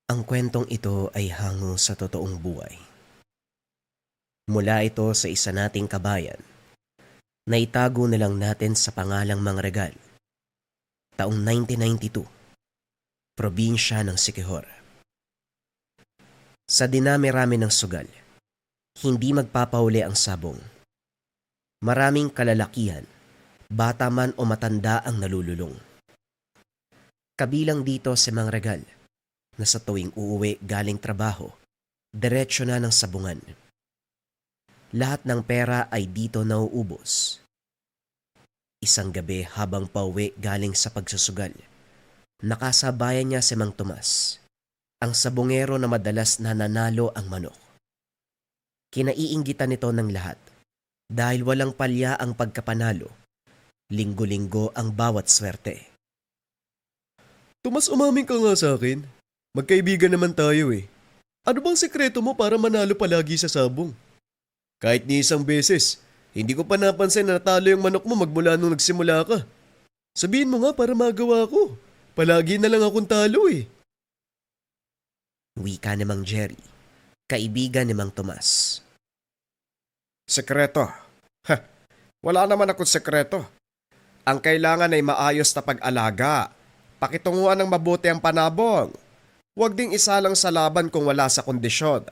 Ang kwentong ito ay hango sa totoong buhay. Mula ito sa isa nating kabayan na itago na lang natin sa pangalang Mangregal, taong 1992, probinsya ng Siquijor. Sa dinami-rami ng sugal, hindi magpapahuli ang sabong. Maraming kalalakihan, bata man o matanda ang nalululong. Kabilang dito si Mangregal na sa tuwing uuwi galing trabaho, diretsyo na ng sabungan. Lahat ng pera ay dito nauubos. Isang gabi habang pauwi galing sa pagsusugal, nakasabayan niya si Mang Tomas, ang sabungero na madalas nananalo ang manok. Kinaiinggitan nito ng lahat dahil walang palya ang pagkapanalo. Linggo-linggo ang bawat swerte. Tomas, umamin ka nga sa akin. Magkaibigan naman tayo eh. Ano bang sekreto mo para manalo palagi sa sabong? Kahit ni isang beses, hindi ko pa napansin na natalo yung manok mo magmula nung nagsimula ka. Sabihin mo nga para magawa ko. Palagi na lang akong talo eh. Wika ni Mang Jerry, kaibigan ni Mang Tomas. Sekreto? Ha, wala naman akong sekreto. Ang kailangan ay maayos na pag-alaga. Pakitunguan ng mabuti ang panabong. Huwag ding isa lang sa laban kung wala sa kondisyon.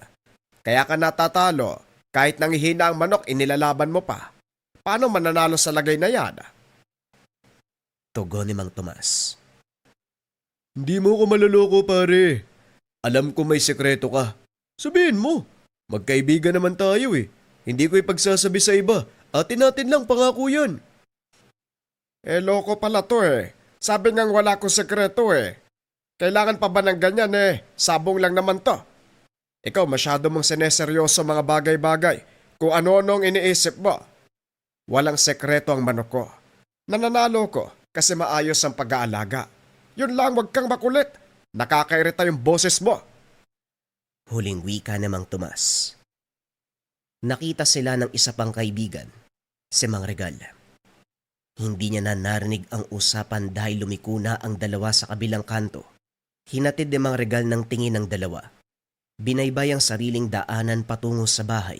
Kaya ka natatalo, kahit nanghihina ang manok inilalaban mo pa. Paano mananalo sa lagay na yan? Tugon ni Mang Tomas. Hindi mo ko maloloko pare. Alam ko may sekreto ka. Sabihin mo. Magkaibigan naman tayo eh. Hindi ko ipagsasabi sa iba. Atin natin lang, pangako yan. Loko pala to eh. Sabi ngang wala akong sekreto eh. Kailangan pa ba ng ganyan eh? Sabong lang naman to. Ikaw masyado mong sineseryoso mga bagay-bagay. Kung ano-anong iniisip mo. Walang sekreto ang manok ko. Nananalo ko kasi maayos ang pag-aalaga. Yun lang, wag kang makulit. Nakakairita yung boses mo. Huling wika ni Mang Tomas. Nakita sila ng isa pang kaibigan, si Mang Regal. Hindi niya na narinig ang usapan dahil lumiko na ang dalawa sa kabilang kanto. Hinatid ni Mang Regal ng tingin ng dalawa. Binaybay ang sariling daanan patungo sa bahay.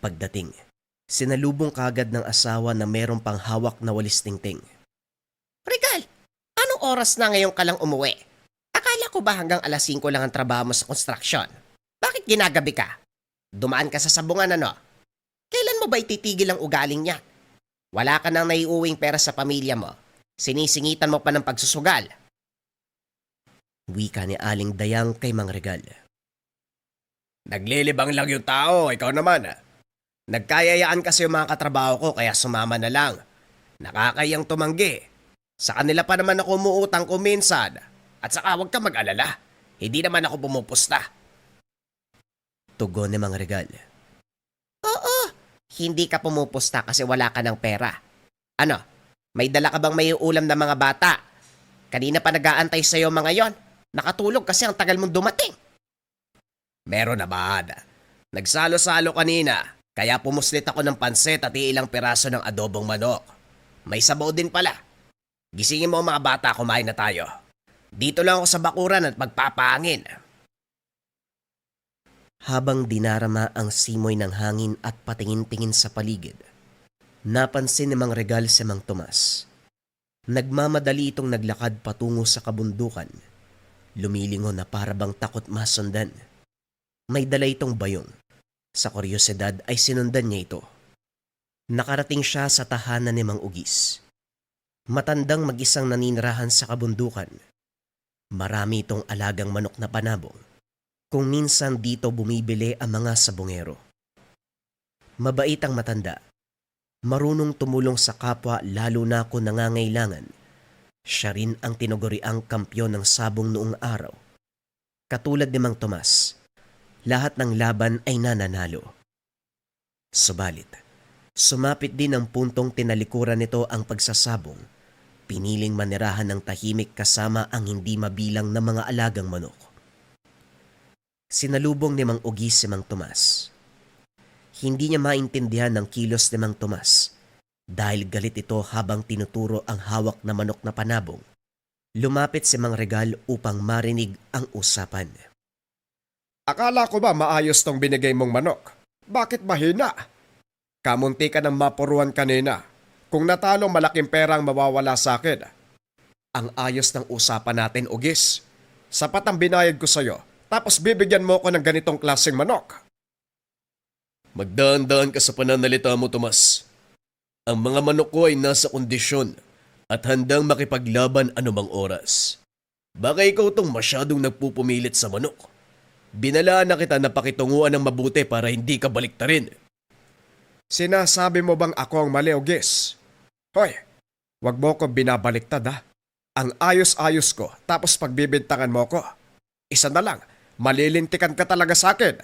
Pagdating, sinalubong kagad ng asawa na merong pang hawak na walis tingting. Regal, anong oras na ngayon ka lang umuwi? Akala ko ba hanggang alas 5 lang ang trabaho mo sa construction? Bakit ginagabi ka? Dumaan ka sa sabungan ano? Kailan mo ba ititigil ang ugaling niya? Wala ka nang naiuwing pera sa pamilya mo. Sinisingitan mo pa ng pagsusugal. Wika ni Aling Dayang kay Mang Regal. Naglilibang lang yung tao, ikaw naman. Nagkayayaan kasi yung mga katrabaho ko kaya sumama na lang. Nakakayang tumanggi. Sa kanila pa naman ako umuutang ko minsan. At saka huwag ka mag-alala. Hindi naman ako pumupusta. Tugon ni Mang Regal. Oo, hindi ka pumupusta kasi wala ka ng pera. Ano, may dala ka bang may ulam na mga bata? Kanina pa nag-aantay sa'yo mga yon. Nakatulog kasi ang tagal mong dumating. Meron naman. Nagsalo-salo kanina. Kaya pumuslit ako ng pansit at ilang piraso ng adobong manok. May sabaw din pala. Gisingin mo mga bata, kumain na tayo. Dito lang ako sa bakuran at magpapahangin. Habang dinarama ang simoy ng hangin at patingin-tingin sa paligid, napansin ni Mang Regal si Mang Tomas. Nagmamadali itong naglakad patungo sa kabundukan. Lumilingon na parabang takot masundan. May dala itong bayong. Sa kuryosidad ay sinundan niya ito. Nakarating siya sa tahanan ni Mang Ugis. Matandang mag-isang naninirahan sa kabundukan. Marami itong alagang manok na panabong. Kung minsan dito bumibili ang mga sabungero. Mabait ang matanda. Marunong tumulong sa kapwa lalo na kung nangangailangan. Siya rin ang tinuguriang kampyon ng sabong noong araw. Katulad ni Mang Tomas, lahat ng laban ay nananalo. Subalit, sumapit din ang puntong tinalikuran nito ang pagsasabong. Piniling manirahan ng tahimik kasama ang hindi mabilang na mga alagang manok. Sinalubong ni Mang Ugis si Mang Tomas. Hindi niya maintindihan ng kilos ni Mang Tomas dahil galit ito habang tinuturo ang hawak na manok na panabong. Lumapit si Mang Regal upang marinig ang usapan. Akala ko ba maayos tong binigay mong manok? Bakit mahina? Kamunti ka ng mapuruan kanina. Kung natalo, malaking perang mawawala sa akin. Ang ayos ng usapan natin, Ugis. Sapat ang binayad ko sa'yo, tapos bibigyan mo ko ng ganitong klaseng manok. Magdaan-daan ka sa pananalita mo, Tomas. Ang mga manok ko ay nasa kondisyon at handang makipaglaban anumang oras. Baka ikaw tong masyadong nagpupumilit sa manok. Binalaan na kita na pakitunguan ng mabuti para hindi ka baliktarin. Sinasabi mo bang ako ang mali, Ugis? Hoy, wag mo ko binabaliktad ha. Ang ayos-ayos ko, tapos pagbibintangan mo ko. Isa na lang, malilintikan ka talaga sa akin.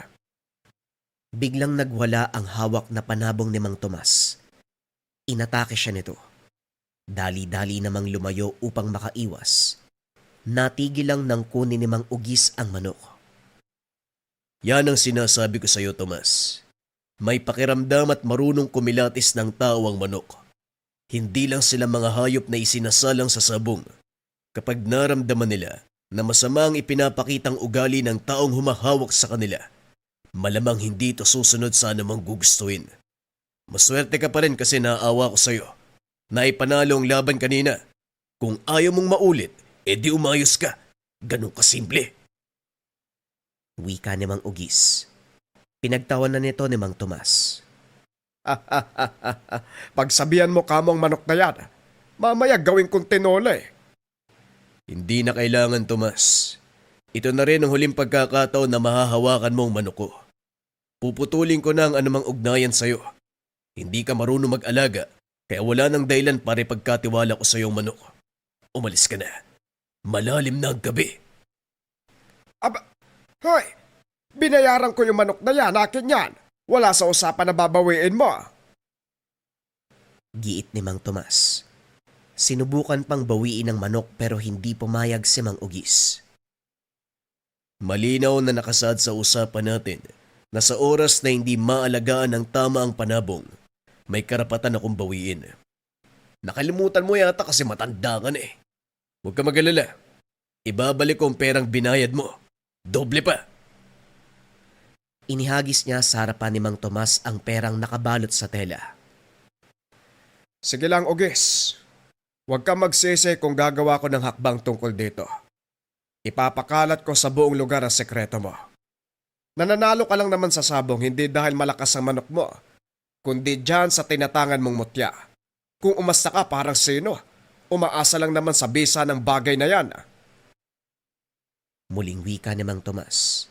Biglang nagwala ang hawak na panabong ni Mang Tomas. Inatake siya nito. Dali-dali namang lumayo upang makaiwas. Natigil lang ng kunin ni Mang Ugis ang manok. Yan ang sinasabi ko sa iyo, Tomas. May pakiramdam at marunong kumilatis ng tao ang manok. Hindi lang sila mga hayop na isinasalang sa sabong. Kapag naramdaman nila na masama ang ipinapakitang ugali ng taong humahawak sa kanila, malamang hindi ito susunod sa anumang gugustuhin. Maswerte ka pa rin kasi naawa ko sa iyo. Naipanalo ang laban kanina. Kung ayaw mong maulit, edi umayos ka. Ganun kasimple. Wika ni Mang Ugis. Pinagtawanan nito ni Mang Tomas. Pagsabihan mo kamong manok na yan, mamaya gawin kong tinola eh. Hindi na kailangan, Tomas. Ito na rin ang huling pagkakataon na mahahawakan mo ang manok ko. Puputulin ko na ang anumang ugnayan sa'yo. Hindi ka marunong mag-alaga, kaya wala nang dahilan para ipagkatiwala ko sa'yo ang manok. Umalis ka na. Malalim na ang gabi. Aba, hoy! Binayaran ko yung manok na yan, akin yan. Wala sa usapan na babawiin mo. Giit ni Mang Tomas. Sinubukan pang bawiin ang manok pero hindi pumayag si Mang Ugis. Malinaw na nakasad sa usapan natin na sa oras na hindi maalagaan ng tama ang panabong, may karapatan akong bawiin. Nakalimutan mo yata kasi matanda ka na eh. Huwag ka mag-alala. Ibabalik ko ang perang binayad mo. Doble pa. Inihagis niya sa harapan ni Mang Tomas ang perang nakabalot sa tela. Sige lang, Ugis. Huwag kang magsisi kung gagawa ko ng hakbang tungkol dito. Ipapakalat ko sa buong lugar ang sekreto mo. Nananalo ka lang naman sa sabong hindi dahil malakas ang manok mo, kundi dyan sa tinatangan mong mutya. Kung umasta ka parang sino, umaasa lang naman sa bisa ng bagay na yan. Muling wika ni Mang Tomas.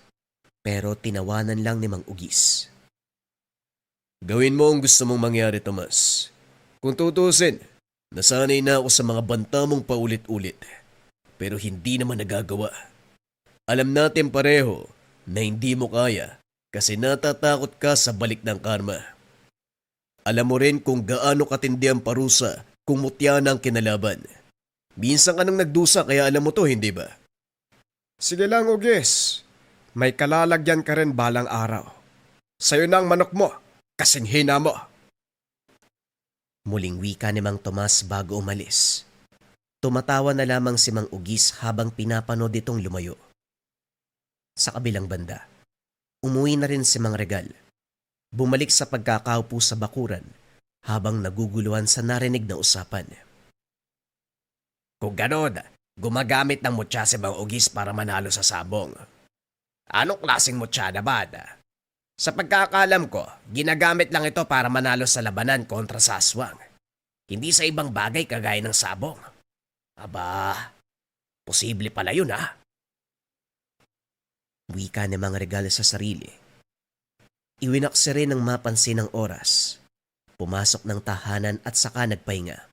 Pero tinawanan lang ni Mang Ugis. Gawin mo ang gusto mong mangyari, Tomas. Kung tutusin, nasanay na ako sa mga banta mong paulit-ulit. Pero hindi naman nagagawa. Alam natin pareho na hindi mo kaya kasi natatakot ka sa balik ng karma. Alam mo rin kung gaano katindi ang parusa kung mutya na ang kinalaban. Minsan ka nang nagdusa kaya alam mo to, hindi ba? Sige lang, Ugis. May kalalagyan ka rin balang araw. Sa'yo na ang manok mo, kasing hina mo. Muling wika ni Mang Tomas bago umalis. Tumatawa na lamang si Mang Ugis habang pinapanood itong lumayo. Sa kabilang banda, umuwi na rin si Mang Regal. Bumalik sa pagkakaupo sa bakuran habang naguguluhan sa narinig na usapan. Kung ganon, gumagamit ng mutya si Mang Ugis para manalo sa sabong. Anong klaseng mutya na ba? Sa pagkakalam ko, ginagamit lang ito para manalo sa labanan kontra sa aswang. Hindi sa ibang bagay kagaya ng sabong. Aba, posible pala yun ha. Wika ni Mang Regal sa sarili. Iwinaksi rin ng mapansin ng oras. Pumasok ng tahanan at saka nagpahinga.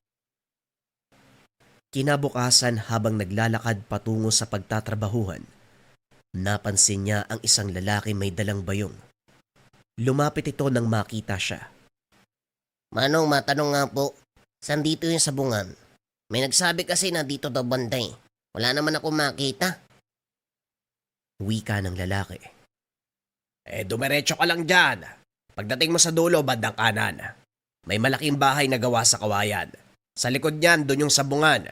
Kinabukasan habang naglalakad patungo sa pagtatrabahuhan, napansin niya ang isang lalaki may dalang bayong. Lumapit ito nang makita siya. Manong, matanong nga po, saan dito yung sabungan? May nagsabi kasi na dito daw banday. Wala naman ako makita. Wika ng lalaki. Dumiretso ka lang dyan. Pagdating mo sa dulo, bandang kanan. May malaking bahay na gawa sa kawayan. Sa likod niyan, doon yung sabungan.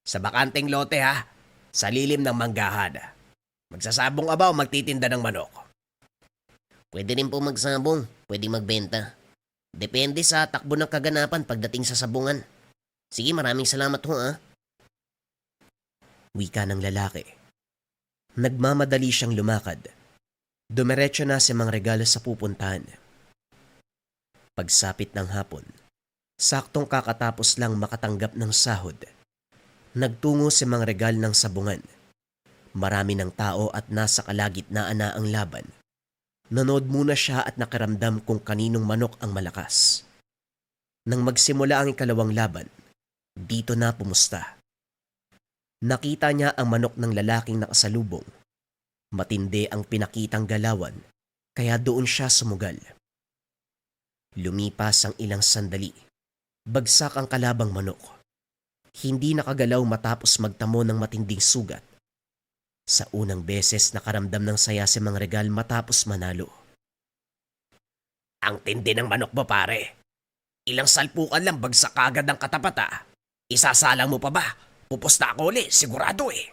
Sa bakanteng lote ha, sa lilim ng manggahan. Magsasabong ka ba o magtitinda ng manok? Pwede rin po magsabong, pwede magbenta. Depende sa takbo ng kaganapan pagdating sa sabungan. Sige, maraming salamat ho Wika ng lalaki. Nagmamadali siyang lumakad. Dumiretso na si Mang Regal sa pupuntahan. Pagsapit ng hapon, saktong kakatapos lang makatanggap ng sahod. Nagtungo si Mang Regal ng sabungan. Marami ng tao at nasa kalagitnaan na ang laban. Nanood muna siya at nakaramdam kung kaninong manok ang malakas. Nang magsimula ang ikalawang laban, dito na pumusta. Nakita niya ang manok ng lalaking nakasalubong. Matindi ang pinakitang galawan, kaya doon siya sumugal. Lumipas ang ilang sandali. Bagsak ang kalabang manok. Hindi nakagalaw matapos magtamo ng matinding sugat. Sa unang beses nakaramdam ng saya si Mang Regal matapos manalo. Ang tindi ng manok mo pare. Ilang salpukan lang bagsak agad ang katapat. Isasalang mo pa ba? Pupusta ako ulit, sigurado eh.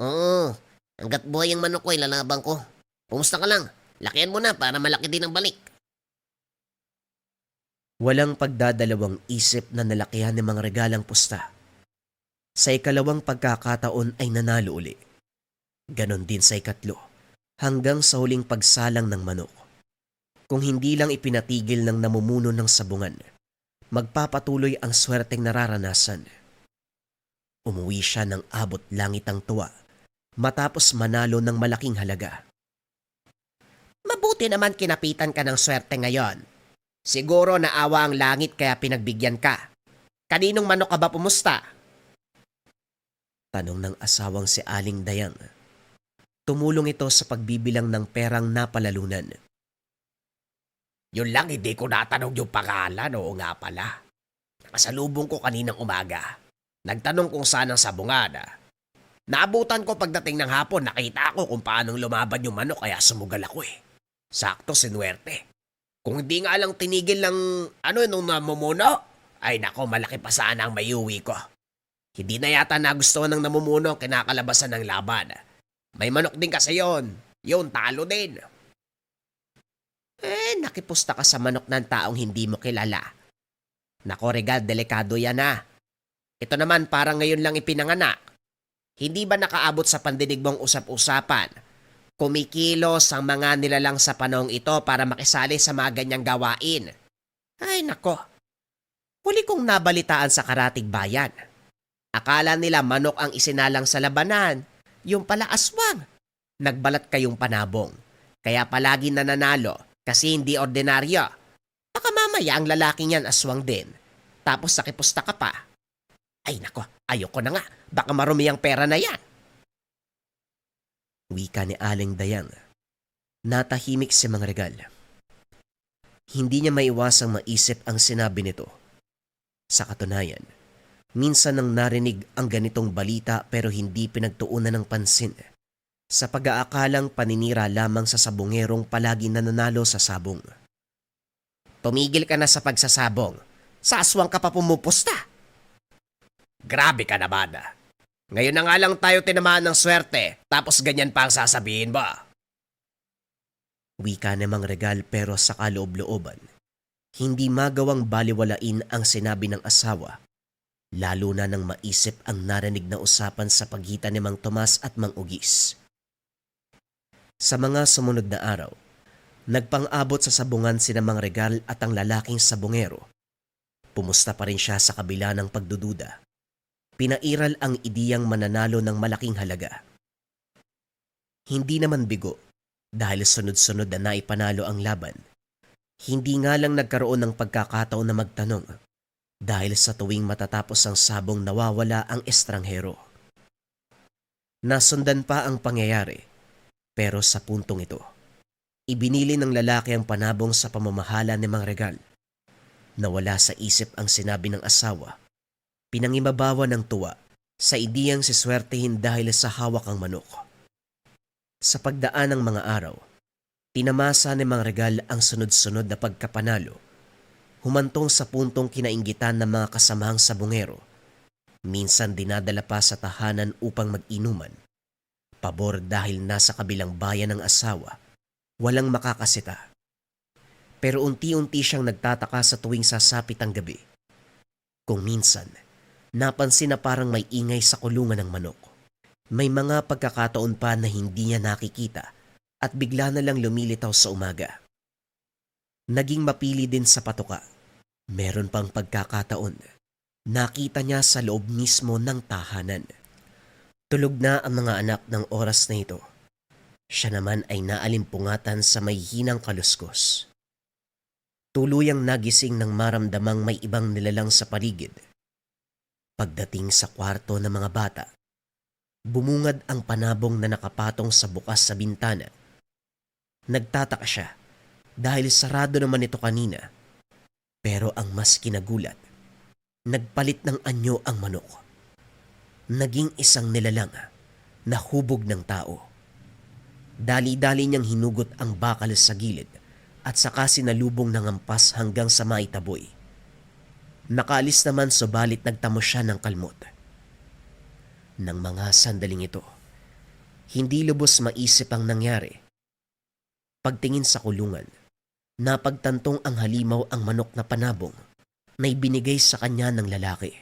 Oo, hanggat buhay ang manok ko, ilalabang ko. Pumusta ka lang, lakihan mo na para malaki din ang balik. Walang pagdadalawang isip na nalakihan ni Mang Regal ang pusta. Sa ikalawang pagkakataon ay nanalo uli. Ganon din sa ikatlo, hanggang sa huling pagsalang ng manok. Kung hindi lang ipinatigil ng namumuno ng sabungan, magpapatuloy ang swerteng nararanasan. Umuwi siya ng abot langit ang tuwa, matapos manalo ng malaking halaga. Mabuti naman kinapitan ka ng swerte ngayon. Siguro naawa ang langit kaya pinagbigyan ka. Kaninong manok ka ba pumusta? Tanong ng asawang si Aling Dayang. Tumulong ito sa pagbibilang ng perang napalalunan. Yun lang, hindi ko natanong yung pangalan. Oo nga pala. Nakasalubong ko kaninang umaga. Nagtanong kung saan ang sabungan. Naabutan ko pagdating ng hapon, nakita ko kung paanong lumaban yung manok kaya sumugal ako eh. Sakto, sinuwerte. Kung hindi nga lang tinigil ng nung namumuno, ay nako, malaki pa sana ang mayuwi ko. Hindi na yata nagustuhan ng namumuno ang kinakalabasan ng laban. May manok din kasi yon. Yun, talo din. Nakipusta ka sa manok ng taong hindi mo kilala. Nako, Regal, delikado yan ha. Ito naman parang ngayon lang ipinanganak. Hindi ba nakaabot sa pandinig mong usap-usapan? Kumikilos ang mga nilalang sa panahong ito para makisali sa mga ganyang gawain. Ay nako, huli kong nabalitaan sa karatig bayan. Akala nila manok ang isinalang sa labanan, yung pala aswang. Nagbalat kayong panabong, kaya palagi nananalo kasi hindi ordinaryo. Baka mamaya ang lalaking yan aswang din, tapos nakipusta ka pa. Ay nako, ayoko na nga, baka marumi ang pera na yan. Wika ni Aling Dayang. Natahimik si Mang Regal. Hindi niya maiwasang maisip ang sinabi nito. Sa katunayan, minsan nang narinig ang ganitong balita pero hindi pinagtuunan ng pansin sa pag-aakalang paninira lamang sa sabongerong palagi nananalo sa sabong. Tumigil ka na sa pagsasabong. Sa aswang ka pa pumupusta. Grabe ka naman. Ngayon na nga lang tayo tinamaan ng swerte, tapos ganyan pa ang sasabihin ba? Wika ni Mang Regal pero sa kaloob-looban. Hindi magawang baliwalain ang sinabi ng asawa, lalo na nang maisip ang narinig na usapan sa pagitan ni Mang Tomas at Mang Ugis. Sa mga sumunod na araw, nagpang-abot sa sabungan sina Mang Regal at ang lalaking sabungero. Pumusta pa rin siya sa kabila ng pagdududa. Pinairal ang ideyang mananalo ng malaking halaga. Hindi naman bigo dahil sunod-sunod na naipanalo ang laban. Hindi nga lang nagkaroon ng pagkakataon na magtanong dahil sa tuwing matatapos ang sabong nawawala ang estranghero. Nasundan pa ang pangyayari pero sa puntong ito, ibinili ng lalaki ang panabong sa pamamahala ni Mang Regal. Nawala sa isip ang sinabi ng asawa. Pinangimabawa ng tuwa sa ideyang siswertehin dahil sa hawak ang manok. Sa pagdaan ng mga araw, tinamasa ni Mang Regal ang sunod-sunod na pagkapanalo. Humantong sa puntong kinainggitan ng mga kasamahang sabungero Minsan dinadala pa sa tahanan upang mag-inuman. Pabor dahil nasa kabilang bayan ng asawa, walang makakasita. Pero unti-unti siyang nagtataka sa tuwing sasapit ang gabi. Kung minsan, napansin na parang may ingay sa kulungan ng manok. May mga pagkakataon pa na hindi niya nakikita at bigla na lang lumilitaw sa umaga. Naging mapili din sa patuka. Meron pang pagkakataon. Nakita niya sa loob mismo ng tahanan. Tulog na ang mga anak ng oras na ito. Siya naman ay naalimpungatan sa may hinang kaluskos. Tuluyang nagising nang maramdamang may ibang nilalang sa paligid. Pagdating sa kwarto ng mga bata, bumungad ang panabong na nakapatong sa bukas sa bintana. Nagtataka siya dahil sarado naman ito kanina. Pero ang mas kinagulat, nagpalit ng anyo ang manok. Naging isang nilalang na hubog ng tao. Dali-dali niyang hinugot ang bakal sa gilid at saka sinalubong ng ampas hanggang sa maitaboy. Nakaalis naman subalit nagtamo siya ng kalmot. Nang mga sandaling ito, hindi lubos maisip ang nangyari. Pagtingin sa kulungan, napagtantong ang halimaw ang manok na panabong na ibinigay sa kanya ng lalaki.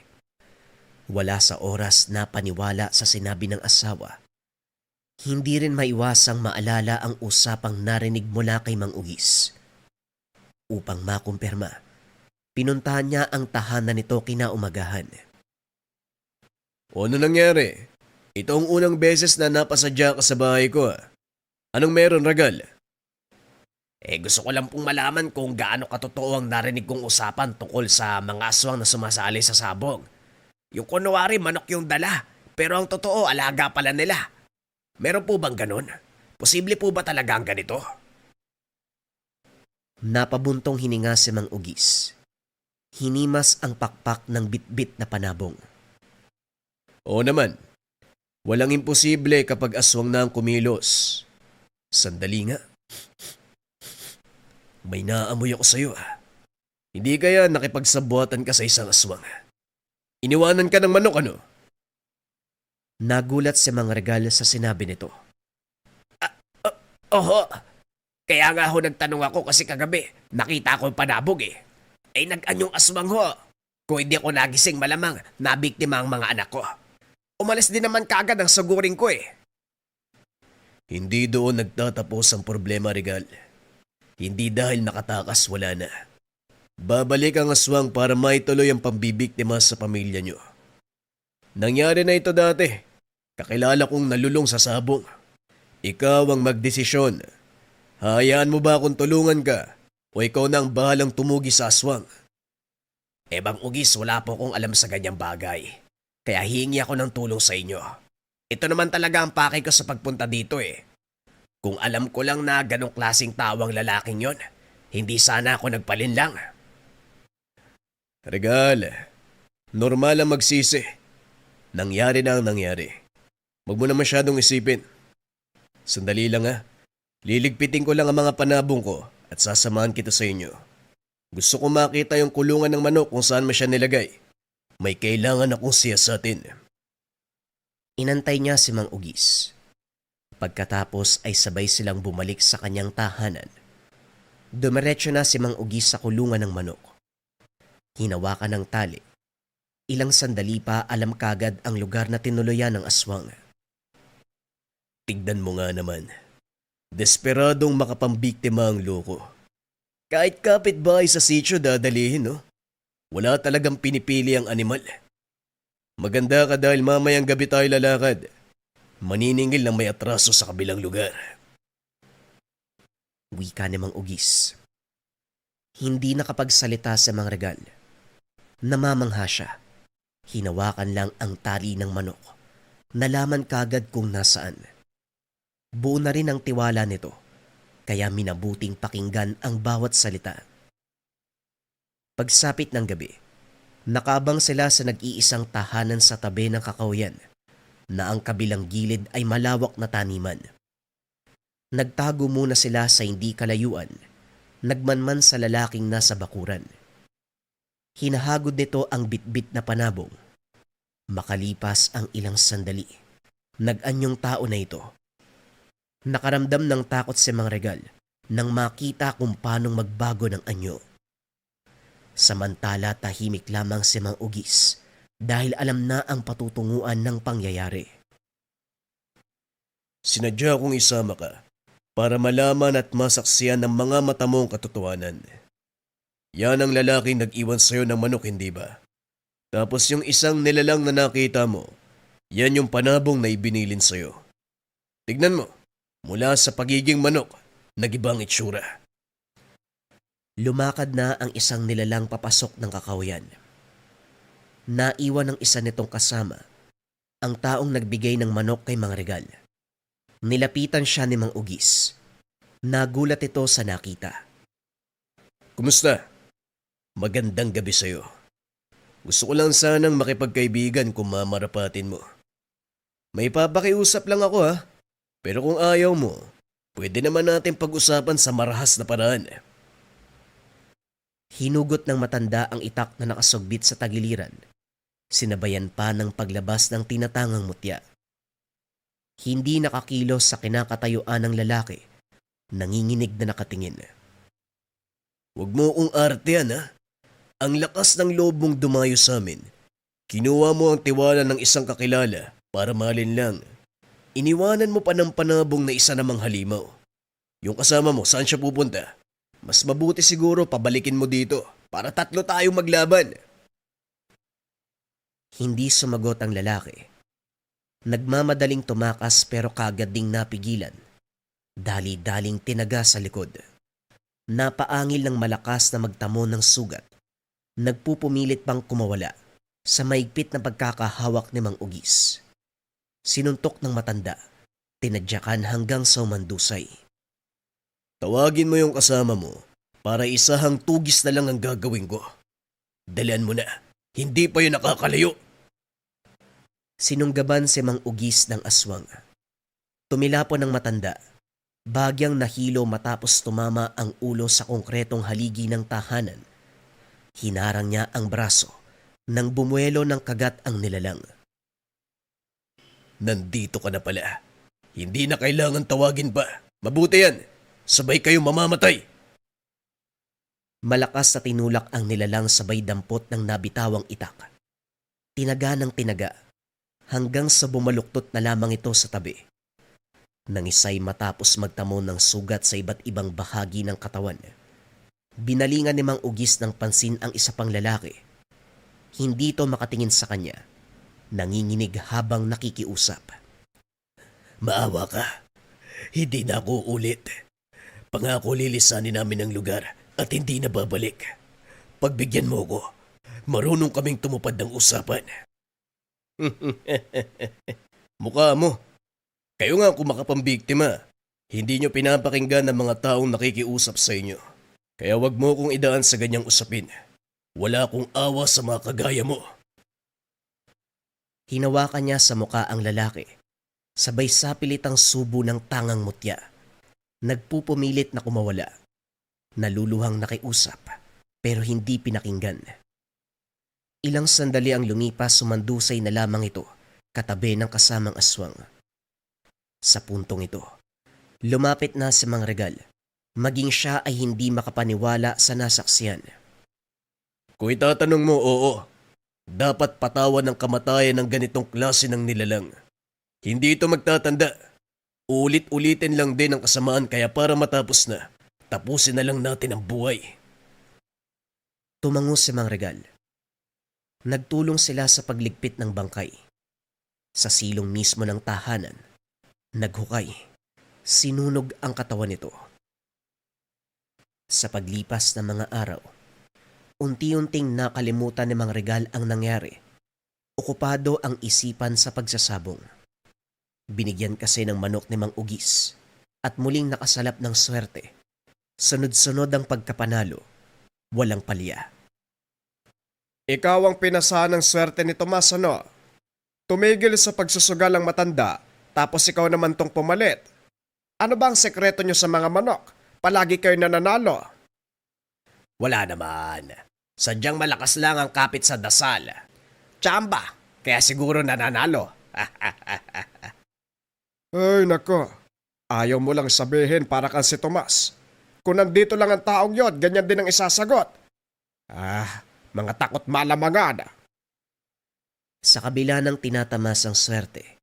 Wala sa oras na paniwala sa sinabi ng asawa. Hindi rin maiwasang maalala ang usapang narinig mula kay Mang Ugis. Upang makumpirma, pinuntahan niya ang tahanan nito kinaumagahan. Ano nangyari? Ito ang unang beses na napasadya ka sa bahay ko. Anong meron, Ragal? Gusto ko lang pong malaman kung gaano katotoo ang narinig kong usapan tungkol sa mga aswang na sumasali sa sabong. Yung kunwari manok yung dala, pero ang totoo alaga pala nila. Meron po bang ganun? Posible po ba talaga ang ganito? Napabuntong hininga si Mang Ugis. Hinimas ang pakpak ng bitbit na panabong. Oo naman. Walang imposible kapag aswang na ang kumilos. Sandali nga. May naamoy ako sa'yo. Hindi kaya nakipagsabuatan ka sa isang aswang? Iniwanan ka ng manok, ano? Nagulat si Mang Regal sa sinabi nito. Oho, kaya nga ho nagtanong ako kasi kagabi, nakita ko yung panabog eh. Nag-anyong aswang ho. Kung hindi ako nagising malamang, nabiktima ang mga anak ko. Umalis din naman kaagad ang suguring ko eh. Hindi doon nagtatapos ang problema, Regal. Hindi dahil nakatakas, wala na. Babalik ang aswang para maituloy ang pambibiktima sa pamilya nyo. Nangyari na ito dati. Kakilala kong nalulong sa sabong. Ikaw ang magdesisyon. Hayaan mo ba akong tulungan ka o ikaw na ang bahalang tumugi sa aswang? Bang Ugis, wala po akong alam sa ganyang bagay. Kaya hihingi ako ng tulong sa inyo. Ito naman talaga ang pakay ko sa pagpunta dito eh. Kung alam ko lang na ganong klaseng tawang lalaking yon, hindi sana ako nagpalinlang. Regal, normal ang magsisi. Nangyari na ang nangyari. Huwag mo na masyadong isipin. Sandali lang ha. Liligpitin ko lang ang mga panabong ko at sasamahan kita sa inyo. Gusto ko makita yung kulungan ng manok kung saan mo siya nilagay. May kailangan akong siyasatin. Inantay niya si Mang Ugis. Pagkatapos ay sabay silang bumalik sa kanyang tahanan. Dumiretso na si Mang Ugis sa kulungan ng manok. Hinawakan ng tali. Ilang sandali pa alam kagad ang lugar na tinuluyan ng aswang. Tignan mo nga naman. Desperadong makapambiktima ang loko. Kahit kapitbahay sa sitio dadalihin, no? Wala talagang pinipili ang animal. Maganda ka dahil mamayang gabi tayo lalakad. Maniningil na may atraso sa kabilang lugar. Wika ni Mang Ugis. Hindi nakapagsalita sa Mang Regal. Namamangha siya. Hinawakan lang ang tali ng manok. Nalaman kagad kung nasaan. Buo na rin ang tiwala nito, kaya minabuting pakinggan ang bawat salita. Pagsapit ng gabi, nakabang sila sa nag-iisang tahanan sa tabi ng kakahuyan, na ang kabilang gilid ay malawak na taniman. Nagtago muna sila sa hindi kalayuan, nagmanman sa lalaking nasa bakuran. Hinahagod nito ang bitbit na panabong. Makalipas ang ilang sandali, nag-anyong tao na ito. Nakaramdam ng takot si Mang Regal nang makita kung paanong magbago ng anyo. Samantala tahimik lamang si Mang Ugis dahil alam na ang patutunguan ng pangyayari. Sinadya kong isama ka para malaman at masaksiyan ng mga mata mong katotohanan. Yan ang lalaking nag-iwan sa'yo ng manok, hindi ba? Tapos yung isang nilalang na nakita mo, yan yung panabong na ibinilin sa'yo. Tignan mo, mula sa pagiging manok, nag-ibang itsura. Lumakad na ang isang nilalang papasok ng kakawayan. Naiwan ng isa nitong kasama, ang taong nagbigay ng manok kay Mang Regal. Nilapitan siya ni Mang Ugis. Nagulat ito sa nakita. Kumusta? Magandang gabi sa'yo. Gusto ko lang sanang makipagkaibigan kung mamarapatin mo. May papakiusap lang ako ha. Pero kung ayaw mo, pwede naman natin pag-usapan sa marahas na paraan. Hinugot ng matanda ang itak na nakasugbit sa tagiliran. Sinabayan pa ng paglabas ng tinatangang mutya. Hindi nakakilos sa kinakatayuan ng lalaki. Nanginginig na nakatingin. Huwag mo kong artehan ha. Ang lakas ng loob mong dumayo sa amin. Kinuha mo ang tiwala ng isang kakilala para malin lang. Iniwanan mo pa ng panabong na isa namang halimaw. Yung kasama mo, saan siya pupunta? Mas mabuti siguro pabalikin mo dito para tatlo tayong maglaban. Hindi sumagot ang lalaki. Nagmamadaling tumakas pero kagad ding napigilan. Dali-daling tinaga sa likod. Napaangil ng malakas na magtamo ng sugat. Nagpupumilit pang kumawala sa maigpit na pagkakahawak ni Mang Ugis. Sinuntok ng matanda, tinadyakan hanggang sa umandusay. Tawagin mo yung kasama mo para isahang tugis na lang ang gagawin ko. Dalian mo na, hindi pa yun nakakalayo. Sinunggaban si Mang Ugis ng aswang. Tumilapo ng matanda, bagyang nahilo matapos tumama ang ulo sa konkretong haligi ng tahanan. Hinarang niya ang braso nang bumuelo ng kagat ang nilalang. Nandito ka na pala. Hindi na kailangan tawagin pa. Mabuti yan. Sabay kayong mamamatay. Malakas na tinulak ang nilalang sabay dampot ng nabitawang itak. Tinaga ng tinaga hanggang sa bumaluktot na lamang ito sa tabi. Nangisay matapos magtamo ng sugat sa iba't ibang bahagi ng katawan. Binalingan ni Mang Ugis ng pansin ang isa pang lalaki. Hindi ito makatingin sa kanya. Nanginginig habang nakikiusap. Maawa ka. Hindi na ako ulit. Pangako lilisanin namin ang lugar at hindi na babalik. Pagbigyan mo ko, marunong kaming tumupad ng usapan. Mukha mo. Kayo nga kung makapambiktima. Hindi nyo pinapakinggan ng mga taong nakikiusap sa inyo. Kaya wag mo kong idaan sa ganyang usapin. Wala akong awa sa mga kagaya mo. Hinawakan niya sa muka ang lalaki. Sabay sapilit ang subo ng tangang mutya. Nagpupumilit na kumawala. Naluluhang nakiusap, pero hindi pinakinggan. Ilang sandali ang lumipas, sumandusay na lamang ito, katabi ng kasamang aswang. Sa puntong ito, lumapit na si Mang Regal. Maging siya ay hindi makapaniwala sa nasaksiyan. Kung itatanong mo, oo. Dapat patawan ng kamatayan ng ganitong klase ng nilalang. Hindi ito magtatanda. Ulit-ulitin lang din ang kasamaan kaya para matapos na, tapusin na lang natin ang buhay. Tumango si Mang Regal. Nagtulong sila sa pagligpit ng bangkay. Sa silong mismo ng tahanan, naghukay. Sinunog ang katawan nito. Sa paglipas ng mga araw, unti-unting nakalimutan ni Mang Regal ang nangyari. Okupado ang isipan sa pagsasabong. Binigyan kasi ng manok ni Mang Ugis at muling nakasalap ng swerte. Sunod-sunod ang pagkapanalo, walang palya. Ikaw ang pinasahan ng swerte ni Tomas, ano? Tumigil sa pagsusugal ang matanda, tapos ikaw naman tong pumalit. Ano ba ang sekreto nyo sa mga manok? Palagi kayo nananalo. Wala naman. Sadyang malakas lang ang kapit sa dasal. Tsamba, kaya siguro nananalo. Ay nako, ayaw mo lang sabihin para kang si Tomas. Kung nandito lang ang taong yon, ganyan din ang isasagot. Mga takot malamangan. Sa kabila ng tinatamas ang swerte,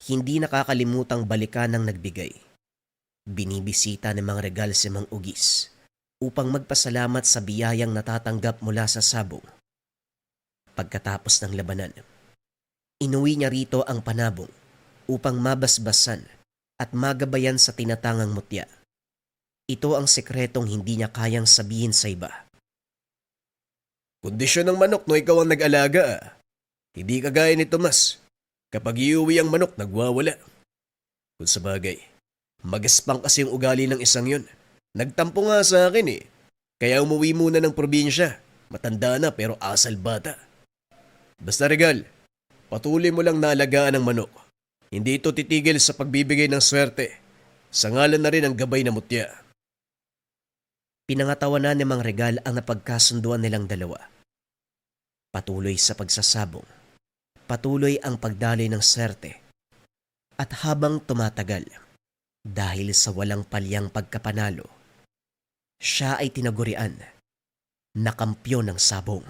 hindi nakakalimutang balikan ng nagbigay. Binibisita ng mga regal si Mang Ugis upang magpasalamat sa biyayang natatanggap mula sa sabong. Pagkatapos ng labanan, inuwi niya rito ang panabong upang mabasbasan at magabayan sa tinatangang mutya. Ito ang sekretong hindi niya kayang sabihin sa iba. Kondisyon ng manok no ikaw ang nag-alaga. Hindi kagaya ni Tomas. Kapag iuwi ang manok, nagwawala. Kung sa bagay, magaspang kasi yung ugali ng isang yun. Nagtampo nga sa akin eh. Kaya umuwi muna ng probinsya. Matanda na pero asal bata. Basta Regal, patuloy mo lang naalagaan ang manok. Hindi ito titigil sa pagbibigay ng swerte. Sa ngalan na rin ang gabay na mutya. Pinangatawanan ni Mang Regal ang napagkasunduan nilang dalawa. Patuloy sa pagsasabong. Patuloy ang pagdaloy ng swerte. At habang tumatagal, dahil sa walang palyang pagkapanalo, siya ay tinagurian na kampyon ng sabong.